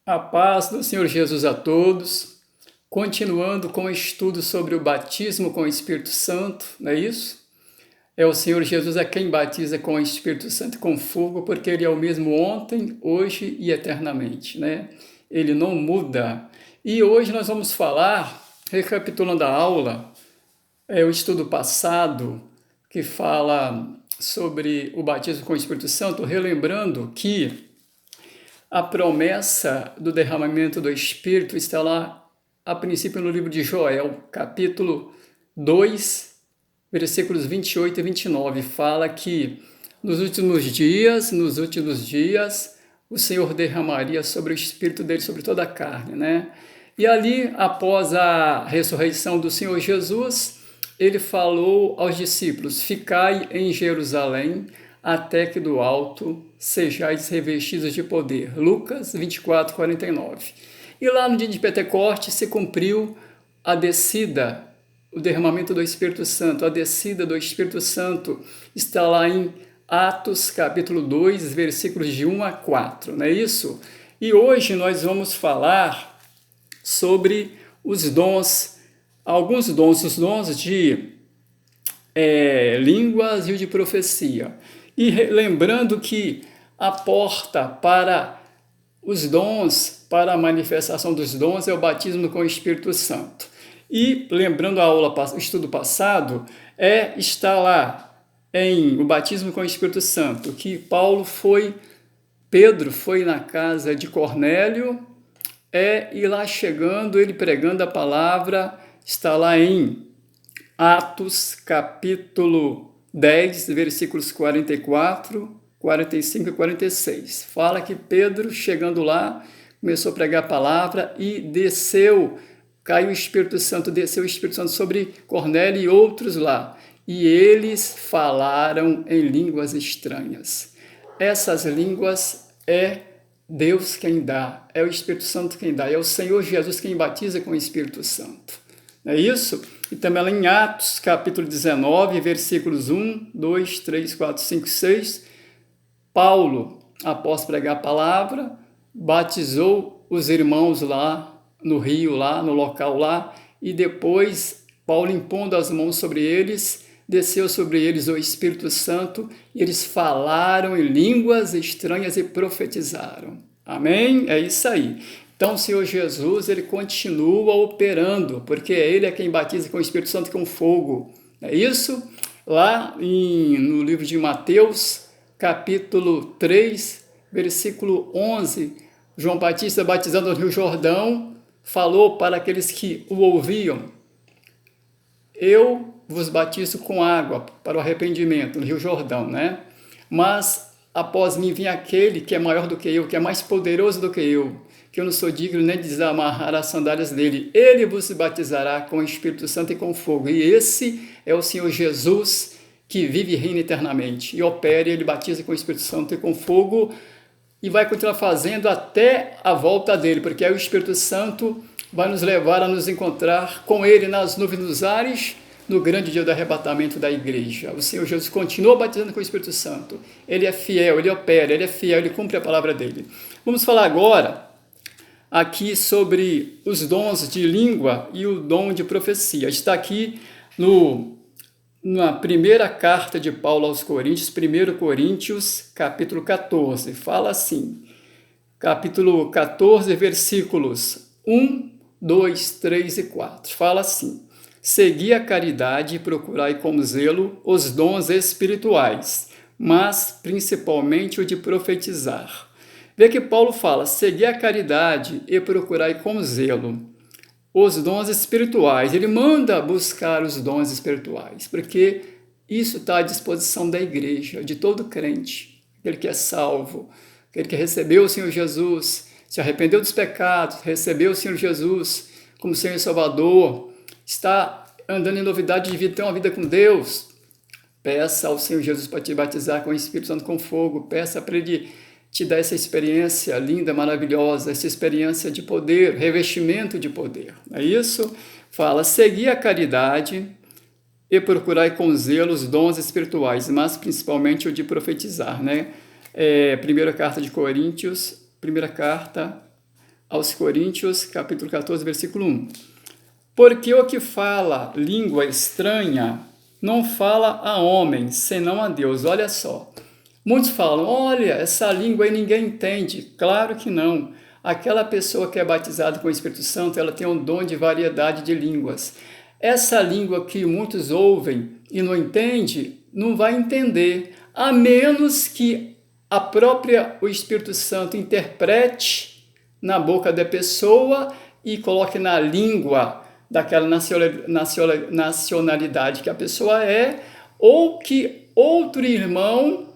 A paz do Senhor Jesus a todos. Continuando com o estudo sobre o batismo com o Espírito Santo, não é isso? É o Senhor Jesus a quem batiza com o Espírito Santo e com fogo, porque Ele é o mesmo ontem, hoje e eternamente, né? Ele não muda. E hoje nós vamos falar, recapitulando a aula, o estudo passado, que fala sobre o batismo com o Espírito Santo, relembrando que a promessa do derramamento do Espírito está lá, a princípio, no livro de Joel, capítulo 2, versículos 28 e 29. Fala que nos últimos dias, o Senhor derramaria sobre o Espírito dele, sobre toda a carne, né? E ali, após a ressurreição do Senhor Jesus, ele falou aos discípulos: ficai em Jerusalém, até que do alto sejais revestidos de poder. Lucas 24, 49. E lá no dia de Pentecostes se cumpriu a descida, o derramamento do Espírito Santo. A descida do Espírito Santo está lá em Atos capítulo 2, versículos de 1 a 4, não é isso? E hoje nós vamos falar sobre os dons, alguns dons, os dons de línguas e o de profecia. E lembrando que a porta para os dons, para a manifestação dos dons, é o batismo com o Espírito Santo. E lembrando a aula, o estudo passado, está lá em o batismo com o Espírito Santo, que Pedro foi na casa de Cornélio, e lá chegando, ele pregando a palavra, está lá em Atos, capítulo 10, versículos 44, 45 e 46. Fala que Pedro, chegando lá, começou a pregar a palavra e caiu o Espírito Santo, desceu o Espírito Santo sobre Cornélio e outros lá. E eles falaram em línguas estranhas. Essas línguas é Deus quem dá, é o Espírito Santo quem dá, é o Senhor Jesus quem batiza com o Espírito Santo. Não é isso? E também lá em Atos, capítulo 19, versículos 1, 2, 3, 4, 5, 6, Paulo, após pregar a palavra, batizou os irmãos lá no rio, lá no local lá, e depois Paulo, impondo as mãos sobre eles, desceu sobre eles o Espírito Santo, e eles falaram em línguas estranhas e profetizaram. Amém? É isso aí. Então, o Senhor Jesus, ele continua operando, porque Ele é quem batiza com o Espírito Santo e com fogo. É isso? Lá no livro de Mateus, capítulo 3, versículo 11, João Batista, batizando no Rio Jordão, falou para aqueles que o ouviam: eu vos batizo com água para o arrependimento, no Rio Jordão, né? Mas após mim vem aquele que é maior do que eu, que é mais poderoso do que eu não sou digno nem de desamarrar as sandálias dele. Ele vos batizará com o Espírito Santo e com fogo. E esse é o Senhor Jesus, que vive e reina eternamente. E opera, ele batiza com o Espírito Santo e com fogo, e vai continuar fazendo até a volta dele, porque aí o Espírito Santo vai nos levar a nos encontrar com ele nas nuvens dos ares, no grande dia do arrebatamento da igreja. O Senhor Jesus continua batizando com o Espírito Santo. Ele é fiel, ele opera, ele é fiel, ele cumpre a palavra dele. Vamos falar agora aqui sobre os dons de língua e o dom de profecia. Está aqui na primeira carta de Paulo aos Coríntios, 1 Coríntios, capítulo 14. Fala assim, capítulo 14, versículos 1, 2, 3 e 4. Fala assim: segui a caridade e procurai com zelo os dons espirituais, mas principalmente o de profetizar. Vê que Paulo fala: segui a caridade e procurai com zelo os dons espirituais. Ele manda buscar os dons espirituais, porque isso está à disposição da igreja, de todo crente, aquele que é salvo, aquele que recebeu o Senhor Jesus, se arrependeu dos pecados, recebeu o Senhor Jesus como Senhor e Salvador, está andando em novidade de vida, tem uma vida com Deus. Peça ao Senhor Jesus para te batizar com o Espírito Santo, com fogo. Peça para Ele te dar essa experiência linda, maravilhosa, essa experiência de poder, revestimento de poder. É isso? Fala: segui a caridade e procurai com zelo os dons espirituais, mas principalmente o de profetizar, né? Primeira carta de Coríntios, primeira carta aos Coríntios, capítulo 14, versículo 1. Porque o que fala língua estranha não fala a homem, senão a Deus. Olha só. Muitos falam, olha, essa língua aí ninguém entende. Claro que não. Aquela pessoa que é batizada com o Espírito Santo, ela tem um dom de variedade de línguas. Essa língua que muitos ouvem e não entende, não vai entender, a menos que o Espírito Santo interprete na boca da pessoa e coloque na língua daquela nacionalidade que a pessoa é, ou que outro irmão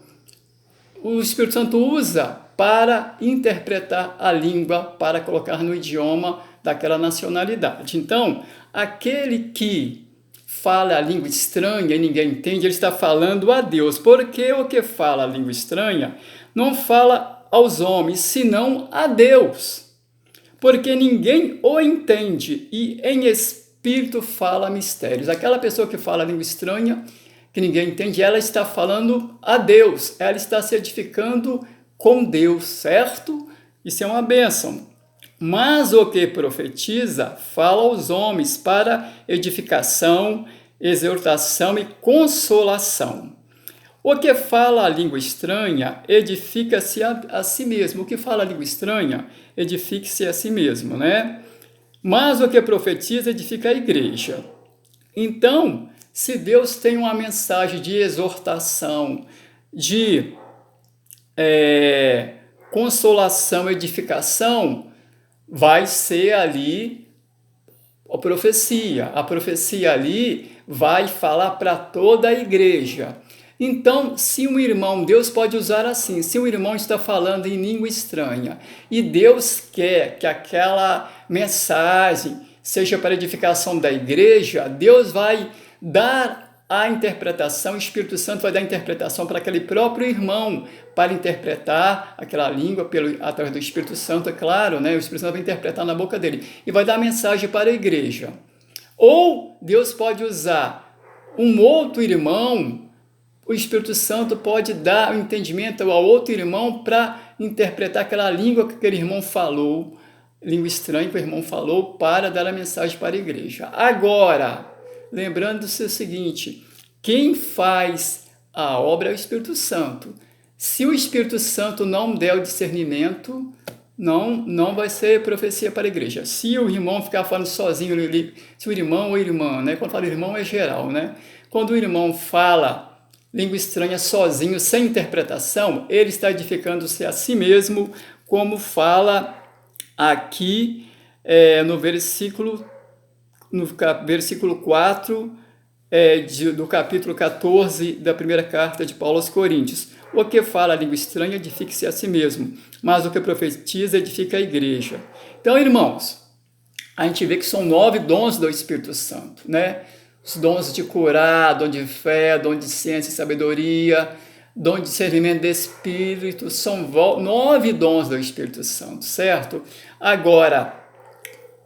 o Espírito Santo usa para interpretar a língua, para colocar no idioma daquela nacionalidade. Então, aquele que fala a língua estranha e ninguém entende, ele está falando a Deus, porque o que fala a língua estranha não fala aos homens, senão a Deus, porque ninguém o entende e em espírito fala mistérios. Aquela pessoa que fala a língua estranha, que ninguém entende, ela está falando a Deus, ela está se edificando com Deus, certo? Isso é uma bênção. Mas o que profetiza fala aos homens para edificação, exortação e consolação. O que fala a língua estranha edifica-se a si mesmo. O que fala a língua estranha edifica-se a si mesmo, né? Mas o que profetiza edifica a igreja. Então, se Deus tem uma mensagem de exortação, de consolação, edificação, vai ser ali a profecia. A profecia ali vai falar para toda a igreja. Então, se um irmão, Deus pode usar assim, se um irmão está falando em língua estranha e Deus quer que aquela mensagem seja para edificação da igreja, Deus vai dar a interpretação, o Espírito Santo vai dar a interpretação para aquele próprio irmão, para interpretar aquela língua através do Espírito Santo, é claro, né? O Espírito Santo vai interpretar na boca dele e vai dar a mensagem para a igreja. Ou Deus pode usar um outro irmão, o Espírito Santo pode dar o entendimento ao outro irmão para interpretar aquela língua que aquele irmão falou, língua estranha que o irmão falou, para dar a mensagem para a igreja. Agora, lembrando-se o seguinte, quem faz a obra é o Espírito Santo. Se o Espírito Santo não der o discernimento, não vai ser profecia para a igreja. Se o irmão ficar falando sozinho, se o irmão ou irmã, né? Quando fala irmão é geral, né? Quando o irmão fala língua estranha sozinho, sem interpretação, ele está edificando-se a si mesmo, como fala aqui no versículo 4 do capítulo 14 da primeira carta de Paulo aos Coríntios. O que fala a língua estranha edifica-se a si mesmo, mas o que profetiza edifica a igreja. Então, irmãos, a gente vê que são 9 dons do Espírito Santo, né? Os dons de curar, dom de fé, dom de ciência e sabedoria, dom de discernimento de espírito, são 9 dons do Espírito Santo, certo? Agora,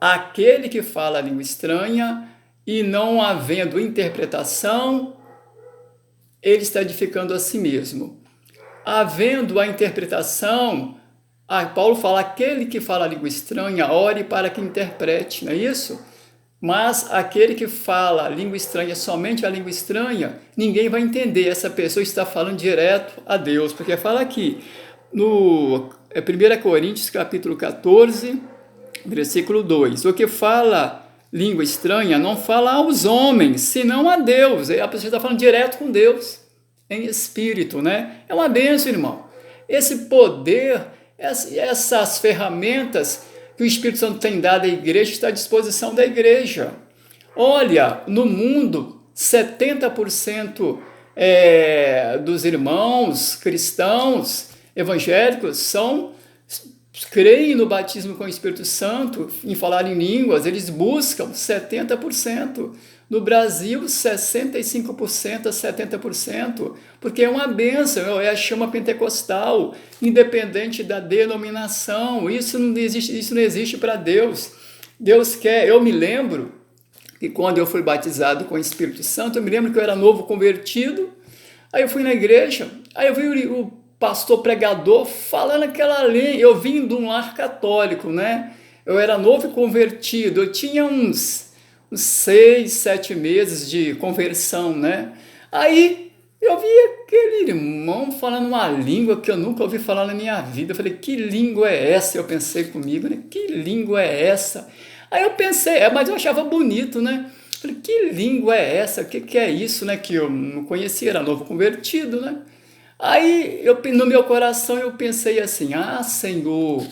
aquele que fala a língua estranha e não havendo interpretação, ele está edificando a si mesmo. Havendo a interpretação, Paulo fala, aquele que fala a língua estranha, ore para que interprete, não é isso? Mas aquele que fala a língua estranha, somente a língua estranha, ninguém vai entender. Essa pessoa está falando direto a Deus, porque fala aqui, no 1 Coríntios, capítulo 14, versículo 2. O que fala língua estranha não fala aos homens, senão a Deus. A pessoa está falando direto com Deus, em espírito, né? É uma bênção, irmão. Esse poder, essas ferramentas que o Espírito Santo tem dado à igreja está à disposição da igreja. Olha, no mundo, 70% dos irmãos cristãos evangélicos creem no batismo com o Espírito Santo, em falar em línguas, eles buscam 70%. No Brasil, 65% a 70%, porque é uma bênção, é a chama pentecostal, independente da denominação. Isso não existe para Deus. Deus quer, eu me lembro que quando eu fui batizado com o Espírito Santo, eu me lembro que eu era novo convertido, aí eu fui na igreja, aí eu vi o pastor pregador falando aquela língua, eu vim de um lar católico, né? eu era novo e convertido, eu tinha uns 6, 7 meses de conversão, né? Aí eu vi aquele irmão falando uma língua que eu nunca ouvi falar na minha vida. Eu falei, que língua é essa? Eu pensei comigo, né? Que língua é essa? Aí eu pensei, mas eu achava bonito, né? Eu falei, que língua é essa? O que é isso, né? Que eu não conhecia, era novo convertido, né? Aí no meu coração eu pensei assim, Senhor,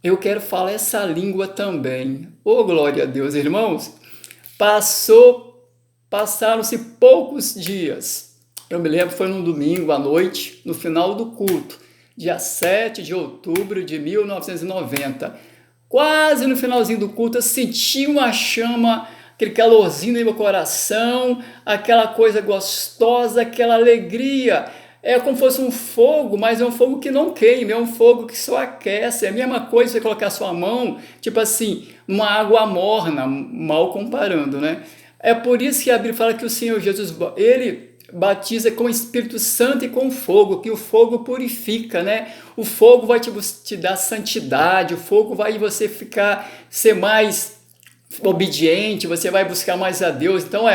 eu quero falar essa língua também. Oh, glória a Deus, irmãos. Passaram-se poucos dias. Eu me lembro, foi num domingo à noite, no final do culto, dia 7 de outubro de 1990. Quase no finalzinho do culto, eu senti uma chama, aquele calorzinho no meu coração, aquela coisa gostosa, aquela alegria. É como se fosse um fogo, mas é um fogo que não queima, é um fogo que só aquece. É a mesma coisa você colocar sua mão, tipo assim, numa água morna, mal comparando, né? É por isso que a Bíblia fala que o Senhor Jesus, ele batiza com o Espírito Santo e com fogo, que o fogo purifica, né? O fogo vai te dar santidade, o fogo vai você ser mais obediente, você vai buscar mais a Deus. Então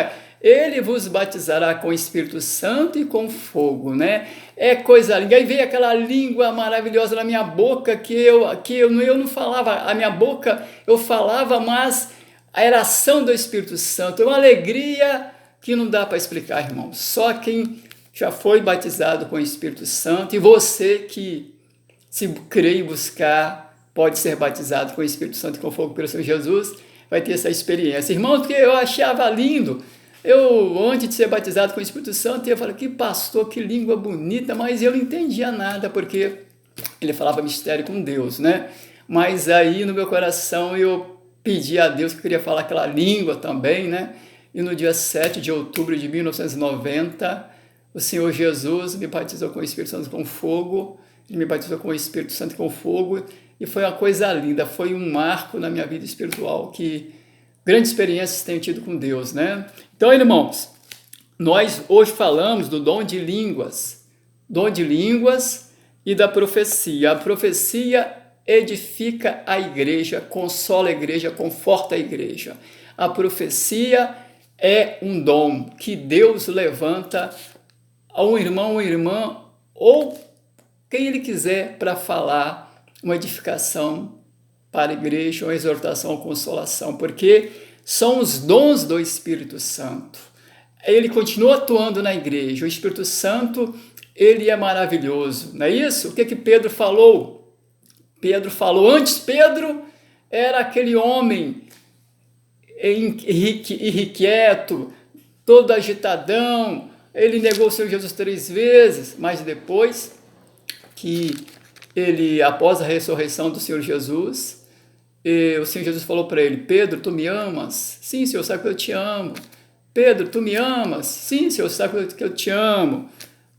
ele vos batizará com o Espírito Santo e com fogo, né? É coisa linda. Aí veio aquela língua maravilhosa na minha boca que eu não falava, a minha boca eu falava, mas era ação do Espírito Santo, é uma alegria que não dá para explicar, irmão. Só quem já foi batizado com o Espírito Santo e você que se crer e buscar pode ser batizado com o Espírito Santo e com fogo pelo Senhor Jesus, vai ter essa experiência. Irmão, porque eu achava lindo. Eu, antes de ser batizado com o Espírito Santo, eu falei, que pastor, que língua bonita, mas eu não entendia nada, porque ele falava mistério com Deus, né? Mas aí no meu coração eu pedi a Deus que eu queria falar aquela língua também, né? E no dia 7 de outubro de 1990, o Senhor Jesus me batizou com o Espírito Santo com fogo, ele me batizou com o Espírito Santo com fogo, e foi uma coisa linda, foi um marco na minha vida espiritual, que grandes experiências tenho tido com Deus, né? Então, irmãos, nós hoje falamos do dom de línguas e da profecia. A profecia edifica a igreja, consola a igreja, conforta a igreja. A profecia é um dom que Deus levanta a um irmão, uma irmã, ou quem Ele quiser para falar uma edificação para a igreja, uma exortação, uma consolação, porque são os dons do Espírito Santo. Ele continua atuando na igreja. O Espírito Santo, ele é maravilhoso, não é isso? O que Pedro falou? Antes Pedro era aquele homem irrequieto, todo agitadão, ele negou o Senhor Jesus 3 vezes, mas depois que após a ressurreição do Senhor Jesus, o Senhor Jesus falou para ele, Pedro, tu me amas? Sim, Senhor, sabe que eu te amo. Pedro, tu me amas? Sim, Senhor, sabe que eu te amo.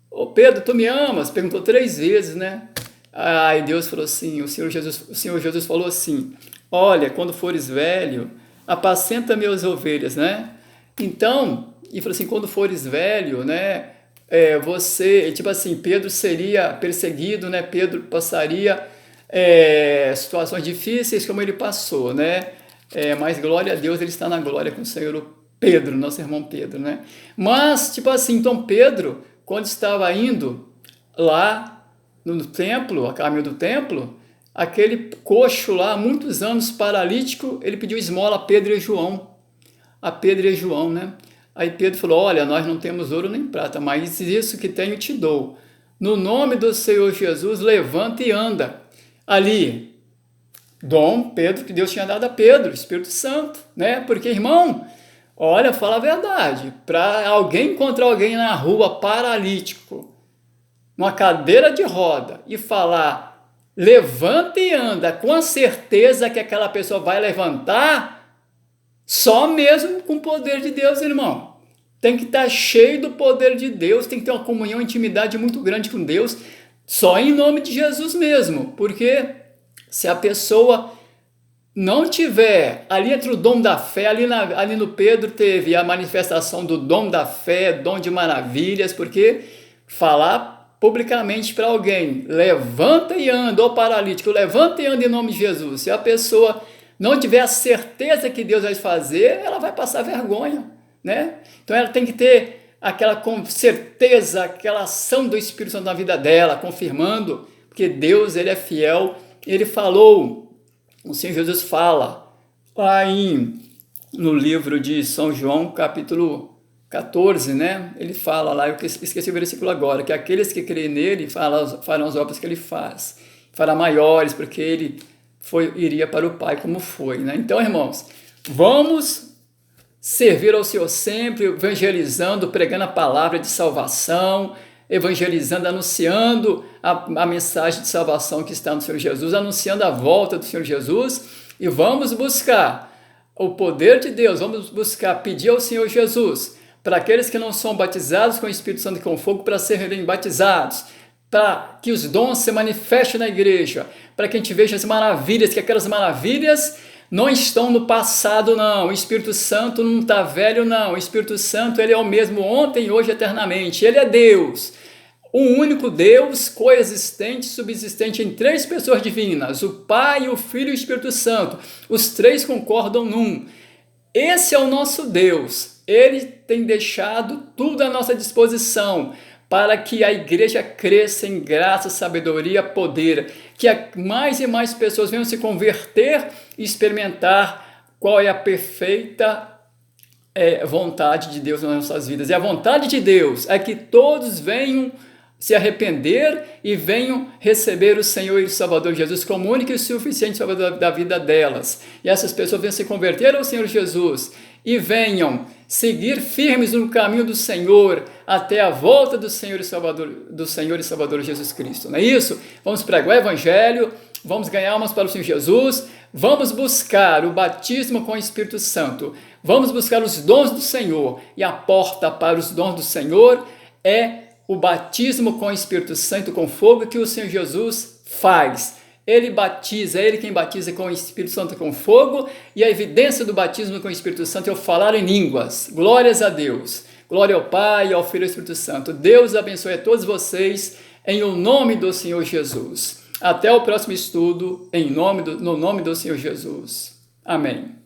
Ô, Pedro, tu me amas? Perguntou 3 vezes, né? Aí Deus falou assim, o Senhor Jesus falou assim, olha, quando fores velho, apacenta meus ovelhas, né? Então, e falou assim, quando fores velho, né? Você, tipo assim, Pedro seria perseguido, né? Pedro passaria situações difíceis como ele passou, né? Mas glória a Deus, ele está na glória com o Senhor Pedro, nosso irmão Pedro, né? Mas, tipo assim, então Pedro, quando estava indo lá no templo, a caminho do templo, aquele coxo lá, muitos anos paralítico, ele pediu esmola a Pedro e João. A Pedro e João, né? Aí Pedro falou, olha, nós não temos ouro nem prata, mas isso que tenho te dou. No nome do Senhor Jesus, levanta e anda. Ali, dom Pedro, que Deus tinha dado a Pedro, Espírito Santo, né? Porque, irmão, olha, fala a verdade, para alguém encontrar alguém na rua paralítico, numa cadeira de roda, e falar, levanta e anda, com a certeza que aquela pessoa vai levantar, só mesmo com o poder de Deus, irmão. Tem que estar cheio do poder de Deus, tem que ter uma comunhão, intimidade muito grande com Deus, só em nome de Jesus mesmo, porque se a pessoa não tiver ali entre o dom da fé, ali no Pedro teve a manifestação do dom da fé, dom de maravilhas, porque falar publicamente para alguém, levanta e anda, ou paralítico, levanta e anda em nome de Jesus, se a pessoa não tiver a certeza que Deus vai fazer, ela vai passar vergonha, né? Então ela tem que ter aquela certeza, aquela ação do Espírito Santo na vida dela, confirmando, porque Deus, ele é fiel, ele falou, o Senhor Jesus fala, lá no livro de São João, capítulo 14, né? Ele fala lá, eu esqueci o versículo agora, que aqueles que creem nele farão as obras que ele faz, fará maiores, porque ele iria para o Pai como foi, né? Então, irmãos, vamos servir ao Senhor sempre, evangelizando, pregando a palavra de salvação, evangelizando, anunciando a mensagem de salvação que está no Senhor Jesus, anunciando a volta do Senhor Jesus, e vamos buscar o poder de Deus, vamos buscar pedir ao Senhor Jesus, para aqueles que não são batizados com o Espírito Santo e com fogo, para serem batizados, para que os dons se manifestem na igreja, para que a gente veja as maravilhas, que aquelas maravilhas não estão no passado, não. O Espírito Santo não está velho, não. O Espírito Santo, ele é o mesmo ontem, hoje, eternamente. Ele é Deus, um único Deus, coexistente, subsistente em três pessoas divinas, o Pai, o Filho e o Espírito Santo. Os três concordam num. Esse é o nosso Deus. Ele tem deixado tudo à nossa disposição para que a igreja cresça em graça, sabedoria, poder, que mais e mais pessoas venham se converter e experimentar qual é a perfeita vontade de Deus nas nossas vidas. E a vontade de Deus é que todos venham se arrepender e venham receber o Senhor e o Salvador Jesus como único e suficiente Salvador da vida delas. E essas pessoas venham se converter ao Senhor Jesus e venham seguir firmes no caminho do Senhor até a volta do Senhor e Salvador Jesus Cristo. Não é isso? Vamos pregar o Evangelho, vamos ganhar almas para o Senhor Jesus, vamos buscar o batismo com o Espírito Santo, vamos buscar os dons do Senhor, e a porta para os dons do Senhor é o batismo com o Espírito Santo, com fogo, que o Senhor Jesus faz. Ele batiza, é Ele quem batiza com o Espírito Santo com fogo, e a evidência do batismo com o Espírito Santo é o falar em línguas. Glórias a Deus. Glória ao Pai, ao Filho e ao Espírito Santo. Deus abençoe a todos vocês, em o nome do Senhor Jesus. Até o próximo estudo, no nome do Senhor Jesus. Amém.